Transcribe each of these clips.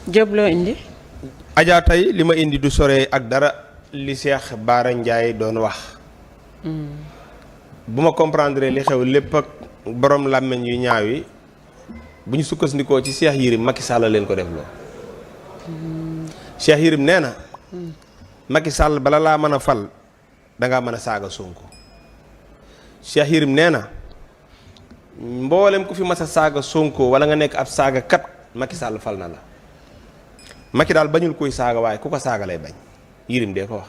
Diop loo indi. Adja tey li ma indi du sore ak dara li Cheikh Bara Ndiaye doon wax. bu ma comprendre li xew lépp ak borom làmmeñ yu ñaaw yi bu ñu sukkandikoo ci Cheikh Yérim Macky Sall leen ko def loo. Cheikh Yérim nee na. Macky Sall bala laa mën a fal dangaa mën a saaga Sonko. Cheikh Yérim nee na mboolem ku fi mas a saaga Sonko wala nga nekk ab saaga kat Macky Sall fal na la. Macky daal bañul koy saaga waaye ku ko saaga lay bañ Yérim dee ko wax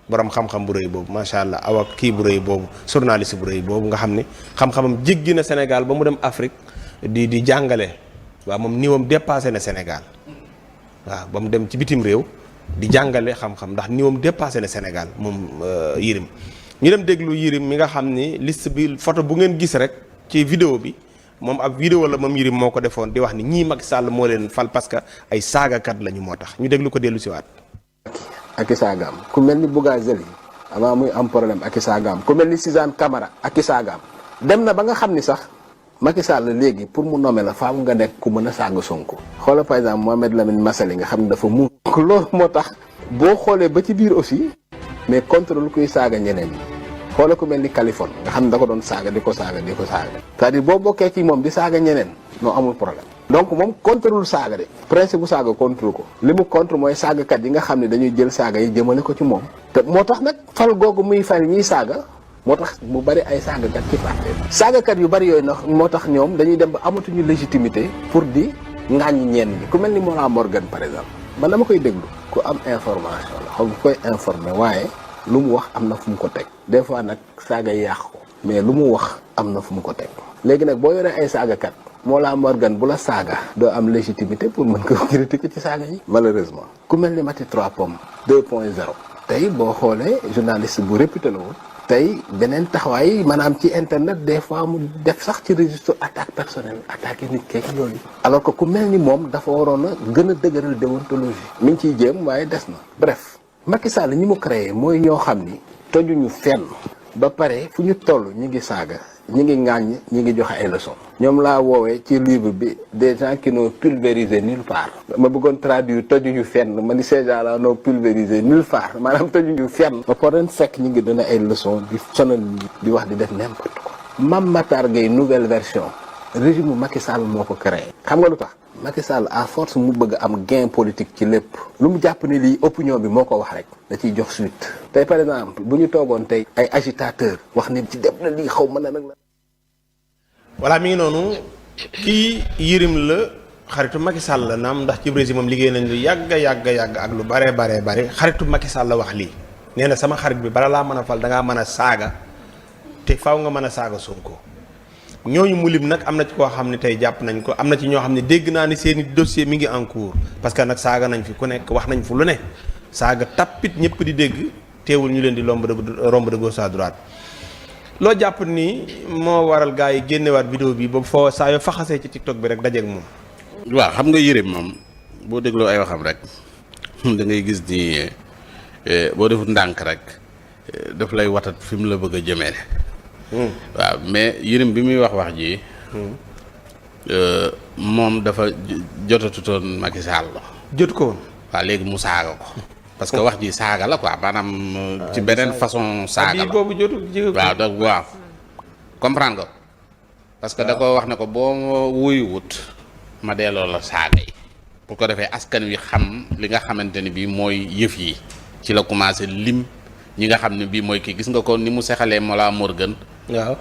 borom xam-xam bu rëy boobu macha allah awa kii bu rëy boobu journaliste bu rëy boobu nga xam ne xam-xamam jéggi na Sénégal ba mu dem Afrique di jàngale waaw moom niwam dépassé na Sénégal waaw ba mu dem ci bitim réew di jàngale xam-xam ndax niwam dépassé na Sénégal moom Yérim ñu dem déglu Yérim mi nga xam ni liste bi photo bu ngeen gis rek ci vidéo bi moom ab vidéo la moom Yérim moo ko defoon di wax ni ñii Macky Sall moo leen fal parce que ay saagakat lañu moo tax ñu déglu ko dellu si waat. ak i saagaam ku mel ni Bougazelli avant muy am problème ak i saagaam ku mel ni Suzanne Camara ak i saagaam dem na ba nga xam ni sax Macky Sall léegi pour mu nommer la faaw nga nekk ku mën a saaga Sonko. xoolal par exemple Mohamed Lamine Massaly nga xam ne dafa mu. loolu moo tax boo xoolee ba ci biir aussi mais contrôle kuy saaga ñeneen ñi xoolal ku mel ni Californie nga xam ne da ko doon saaga di ko saaga. c'est-à-dire boo bokkee ci moom di saaga ñeneen noo amul problème. donc moom contrôle saaga de principe bu saaga contrôle ko li mu contre mooy saagakat yi nga xam ne dañuy jël saaga yi jëmale ko ci moom te moo tax nag fal googu muy fal ñiy saaga moo tax mu bari ay saagakat ci parti saagakat yu bari yooyu nag moo tax ñoom dañuy dem ba amatuñu légitimité pour di ŋàññi ñenn ñi ku mel ni Mollah Morgan par exemple man dama koy déglu ku am information la xam koy informé waaye lu mu wax am na fu mu ko teg des fois nag saaga yi yàq ko mais lu mu wax am na fu mu ko teg léegi nag boo yoree ay saagakat Mollah Morgan bu la saaga doo am légitimité pour mën ko critiquer ci saaga yi malheureusement ku mel ni Mati 3 Pommes 2.0 tey boo xoolee journaliste bu réputé la woon tey beneen taxawaay maanaam ci internet des fois mu def sax ci registre attaque personnelle attaqué nit keek yooyu alors que ku mel ni moom dafa waroon a gën a dëgëral déontologie mi ngi ciy jéem waaye des na bref Macky Sall ñi mu créé mooy ñoo xam ni tojuñu fenn ba pare fu ñu toll ñi ngi saaga ñi ngi ŋàññ ñi ngi joxe ay leçons ñoom laa woowee ci livre bi des gens qui n'ont pulvérisé nulle part ma bëggoon traduire tojuñu fenn ma ni ces gens là n'ont pulvérisé nulle part maanaam tojuñu fenn ba pare ren fekk ñi ngi dana ay leçons di sonal di wax di def n'importe quoi Mame Matar Gueye nouvelle version régime Macky Sall moo ko créé xam nga lu tax Macky Sall à force mu bëgg am gain politique ci lépp lu mu jàpp ni lii opinion bi moo ko wax rek da ciy jox suite tey par exemple bu ñu toogoon tey ay agitateur wax ni ci def na lii xaw ma na nag la voilà mi ngi noonu kii Yérim la xaritu Macky Sall la naam ndax ci Brésil moom liggéey nañ lu yàgg ak lu bare xaritu Macky Sall la wax lii nee na sama xarit bi bala laa mën a fal da ngaa mën a saaga te faaw nga mën a saaga Sonko ñooñu mu lim nag am na ci koo xam ne tey jàpp nañ ko am na ci ñoo xam ne dégg naa ni seeni dossier mi ngi en cours parce que nag saaga nañ fi ku nekk wax nañ fu lu ne saaga tappit ñëpp di dégg teewul ñu leen di romb de gauche à droite loo jàpp ni moo waral gars yi génnewaat vidéo bi ba foo saa yoo faxasee ci TikTok bi rek dajeeg moom. waaw xam nga Yérim moom boo dégloo ay waxam rek da ngay gis ni boo defut ndànk rek daf lay watat fi mu la bëgg a jëmee. waaw mais Yérim bi muy wax ji moom dafa jotatutoon Macky Sall la. jot ko woon. waaw léegi mu saaga ko. parce que wax ji saaga la quoi maanaam ci beneen façon saaga la boobu jotu waaw comprendre nga parce que da ko wax ne ko boo wuyuwut ma delloo la saaga yi pour ko defee askan wi xam li nga xamante ni bii mooy yëf yi ci la commencé lim ñi nga xam ne bii mooy kii gis nga ko ni mu sexalee Mollah Morgan waaw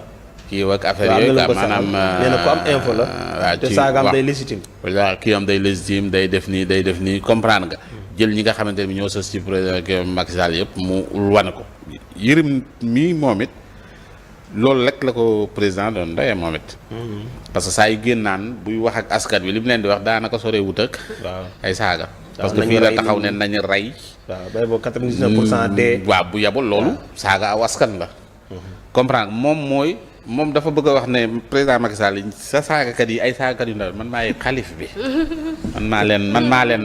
kii ak affaire yooyu quoi maanaam nee na ko am info la waaw te saagaam day légitime waaw kii am day légitime day def nii comprendre nga jël ñi nga xamante ne ñoo sës ci président Macky Sall yëpp mu wane ko Yérim mii moom it loolu rek la ko président doon doyee moom it parce que saa yu génn naan buy wax ak askan wi li mu leen di wax daanaka sore wut ak ay saaga parce que fii la taxaw ne nañu rey waaw bay boo 99% dee waaw bu yabul loolu saaga aw askan la comprendre moom mooy moom dafa bëgg a wax ne président Macky Sall sa saagakat yi ay saagakat yu ndaw man maay xalif bi man maa leen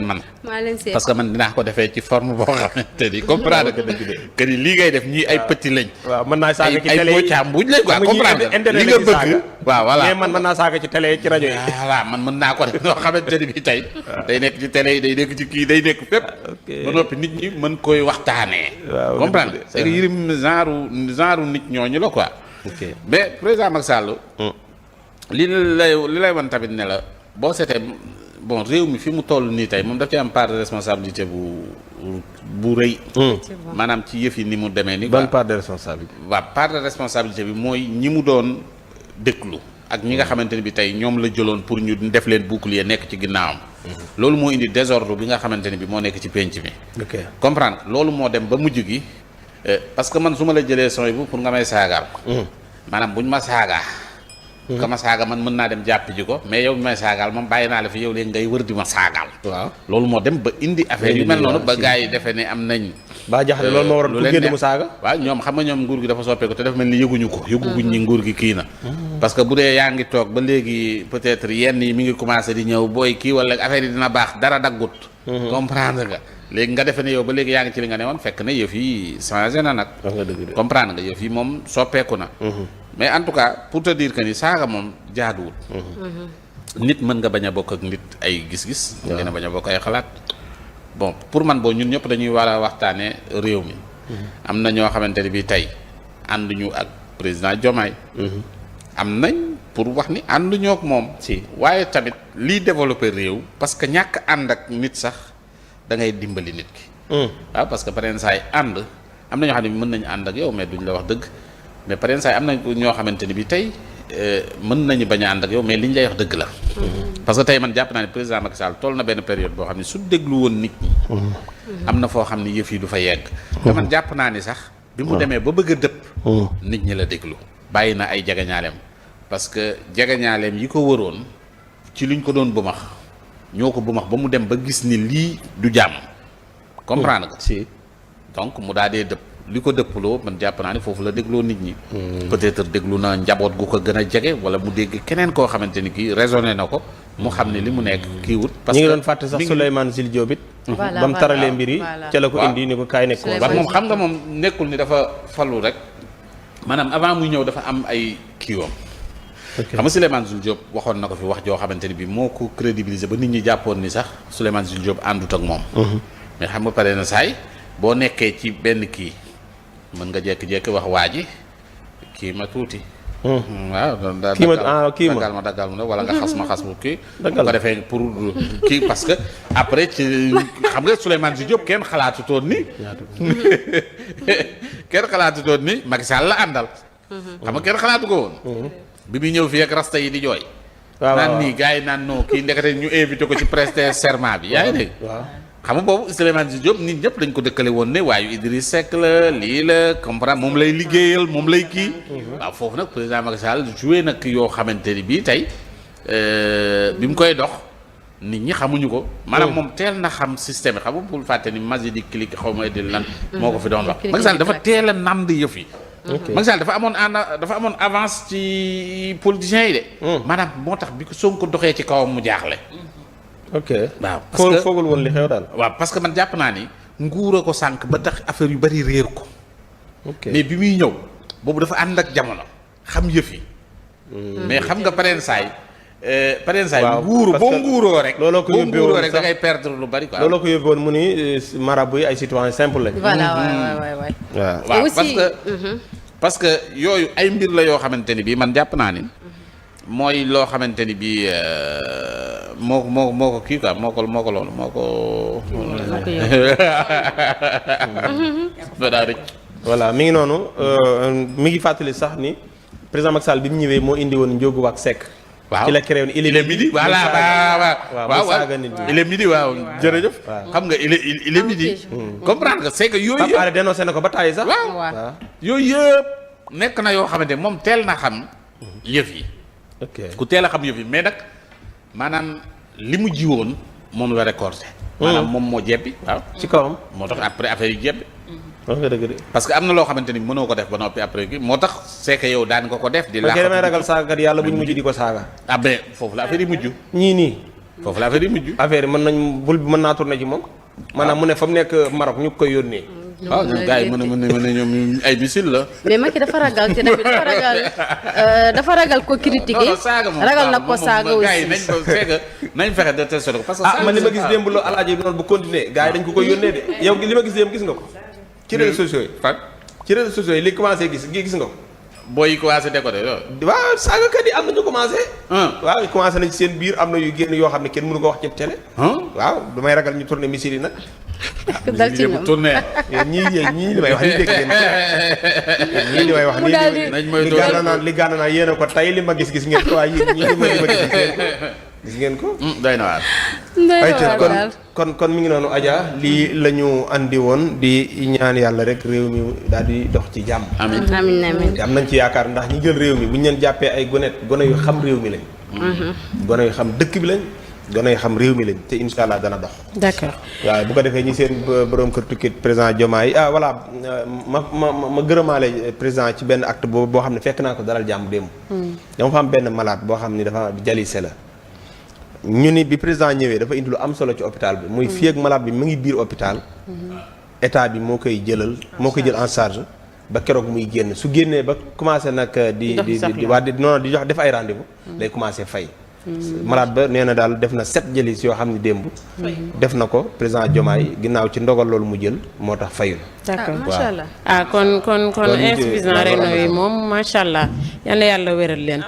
parce que man dinaa ko defee ci forme boo xamante ni comprendre que ni lii ngay def ñii ay petit lañ. waaw mën naa saaga ci télé yi ay boccaam buñ lañ quoi comprendre li nga bëgg waaw voilà mais man mën naa saaga ci télé yi ci rajo yi. voilà man mën naa ko def noo xamante ni bi tey day nekk ci télé yi day nekk ci kii day nekk fépp ba noppi nit ñi mën koy waxtaanee comprendre c'est que Yérim genre nit ñooñu la quoi. mais président Macky Sall li lay wan tamit ne la boo seetee bon réew mi fi mu toll nii tey moom daf ci am part de responsabilité bu rëy. maanaam ci yëf yi ni mu demee ni bonne part de responsabilité. waaw part de responsabilité bi mooy ñi mu doon déglu ak ñi nga xamante ni bi tey ñoom la jëloon pour ñu def leen bouclier nekk ci ginnaawam. loolu moo indi désordre bi nga xamante ni bi moo nekk ci penc mi. comprendre loolu moo dem ba mujj gi. parce que man su ma la jëlee sooy bu pour nga may saagaal. maanaam buñ ma saagaa. ka ma saaga man mën naa dem jàpp ji ko mais yow bi may saagaal moom bàyyi naa la fi yow léegi ngay wër di ma saagaal. waaw loolu moo dem ba indi affaire yu mel noonu ba gars yi defee ne am nañ. ba jaxle loolu moo waroon ku génn mu saaga. waaw ñoom xam nga ñoom nguur gi dafa soppeeku te dafa mel ni yëguñu ko. yëguguñ ñi nguur gi kii na. parce que bu dee yaa ngi toog ba léegi peut-être yenn yi mi ngi commencé di ñëw booy kii wala affaire yi dina baax dara daggut. comprendre nga. léegi nga defe ne yow ba léegi yaa ngi ci li nga ne woon fekk na yëf yi changé na nag. comprendre nga yëf yi moom soppeeku na. mais en tout cas pour te dire que ni saaga moom jaaduwul. nit mën nga bañ a bokk ak nit ay gis-gis. ngeen a bañ a bokk ay xalaat. bon pour man boo ñun ñëpp dañuy war a waxtaanee réew mi. am na ñoo xamante ne bii tey ànduñu ak président Diomaye. am nañ pour wax ni ànduñoo ak moom. si waaye tamit liy développé réew. parce que ñàkk ànd ak nit sax. da ngay dimbali nit ki. waaw parce que pareen saa yi ànd am na ñoo xam ne mën nañu ànd ak yow mais duñ la wax dëgg mais pareen saa yi am na ñoo xamante ni bi tey mën nañu bañ a ànd ak yow mais liñ lay wax dëgg la. parce que tey man jàpp naa ne président Macky Sall toll na benn période boo xam ne su déglu woon nit ñi. am na foo xam ne yëf yi du fa yegg. te man jàpp naa ni sax. bi mu demee ba bëgg a dëpp. nit ñi la déglu bàyyi na ay jegeñaaleem parce que jegeñaaleem yi ko wëroon ci luñ ko doon bumax. ñoo ko bu max ba mu dem ba gis ni lii du jàmm comprendre nga si donc mu daa dee dëpp li ko dëpploo man jàpp naa ne foofu la dégloo nit ñi peut-être déglu na njaboot gu ko gën a jege wala mu dégg keneen koo xamante ni kii raisonné na ko mu xam ne li mu nekk kii wut parce que ñi ngi doon fàtte sax Souleymane Jules Diop it ba mu taralee mbir yi ca la ko indi ni ko kaay nekk ba moom xam nga moom nekkul ni dafa falu rek maanaam avant muy ñëw dafa am ay kiiwam xam nga Souleymane Jules Diop waxoon na ko fi wax joo xamante ni bi moo ko crédibiliser ba nit ñi jàppoon ni sax Souleymane Jules Diop àndut ak moom. mais xam nga pare na saay boo nekkee ci benn kii mën nga jékki-jékki wax waa ji kii ma tuuti. waaw daggal ma wala nga xas ma kii. bu ko defee pour kii parce que après ci xam nga Souleymane Jules Diop kenn xalaatutoon ni. Macky Sall la àndal. xam nga kenn xalaatu ko woon. bi muy ñëw fii ak rasta yi di jooy. waaw naan nii gars yi naan non kii ndekete ñu invité ko ci prester serment bi. yaa ngi dégg. xam nga boobu Souleymane Jules Diop nit ñëpp dañ ko dëkkale woon ne waaye Idriss Seck la lii la comprendre moom lay liggéeyal moom lay kii. waaw foofu nag président Macky Sall joué nag yoo xamante ni bii tey bi mu koy dox nit ñi xamuñu ko. maanaam moom teel na xam système bi xam nga bul fàtte ni magi di clic xaw ma di lan. moo ko fi doon wax Macky Sall dafa teel a nand yëf yi. Macky Sall dafa amoon avance ci politiciens yi de. maanaam moo tax bi ko Sonko doxee ci kawam mu jaaxle. ok waaw parce que foogul woon li xew daal. waaw parce que man jàpp naa ni nguur a ko sànq ba tax affaire yu bari réer ko. mais bi muy ñëw boobu dafa ànd ak jamono xam yëf yi. mais xam nga pareen saay. nguuru boo nguuroo rek. looloo ko yóbbee woon rek da ngay perdre lu bari quoi. looloo ko yóbbee woon mu ni marabout yi ay citoyens simple lañ. waaw parce que yooyu ay mbir la yoo xamante ni bii man jàpp naa ni. mooy loo xamante ni bii moo ko kii quoi moo ko loolu moo ko. voilà mi ngi noonu mi ngi fàttali sax ni président Macky Sall bi mu ñëwee moo indi woon Ndiogou ak Seck. waaw ci la créé woon il est midi. voilà waaw il est midi waaw jërëjëf. xam nga il est midi. comprendre nga c'est que yooyu yëpp. Pape dénoncé na ko ba tàyyi sax. waaw yooyu yëpp nekk na yoo xamante moom teel na xam yëf yi. ku teel a xam yëf yi mais nag maanaam li mu jiwoon moom la récolté. maanaam moom moo jebbi waaw. ci kawam moo tax après affaire yi jebbi. wax nga dëgg de. parce que am na loo xamante ni mënoo ko def ba noppi après gi moo tax c'est que yow daan nga ko def. di man laax kay damay ragal saagakat yàlla bu ñu mujj di ko saaga. ah ben foofu la affaire yi mujj. ñii nii. foofu la affaire yi mujj. affaire yi mën nañ bul bi mën naa tourné ci moom. maanaam mu ne fa mu nekk Maroc ñu koy yónnee. waaw ñoom gars yi mën na ñoom ay missile la. mais Macky dafa ragal te tamit dafa ragal ko critiquer. ragal na ko saaga aussi. gars yi nañ ko fekk nañ fexe de telle sorte parce que. man li ma gis démb la alaaji noonu bu continuer gars yi dañ ko koy yónnee de yow li ma gis démb gis nga ko. ci réseaux sociaux yi. fan ci réseaux sociaux yi li commencé gis nga ko. booy yi commencé décoder loolu. waaw saagakat yi am na ñu commencé. waaw commencé nañ ci seen biir am na yu génn yoo xam ne kenn mënu ko wax ci télé. waaw damay ragal ñu tourné missile yi nag. dal ci ñoom tourné. ñii li may wax nii dégg ngeen ñii li may wax nii li gànna naan yéen a ko tey li ma gis ngeen ko waaye ñii li ma gis ngeen ko. doy na waar. kon mi ngi noonu Adja lii la ñu andi woon di ñaan yàlla rek réew mi daal di dox ci jàmm. amiin amiin am nañ ci yaakaar ndax ñi jël réew mi bu ñu leen jàppee ay gone yu xam réew mi lañ. gone yu xam dëkk bi lañ. gone yu xam réew mi lañ te incha allah dana dox. d'accord waaw bu ko defee ñi seen borom kër tukki président Diomaye voilà ma gërëmaale président ci benn acte boobu boo xam ne fekk naa ko dalal jàmm démb. dama fa am benn malade boo xam ni dafa jalise la. ñu ni bi président ñëwee dafa indi lu am solo ci hôpital bi. muy fii ak malade bi mu ngi biir hôpital. état bi moo koy jël en charge. ba keroog muy génn su génnee ba commencé nag di jox def ay rendez-vous. day commencé fay. malade ba nee na daal def na 7 jëlis yoo xam ne démb. def na ko président Diomaye ginnaaw ci ndogal loolu mu jël moo tax fayul. d'accord macha allah. kon insuffisant rénal yi moom macha allah yal na yàlla wéral leen.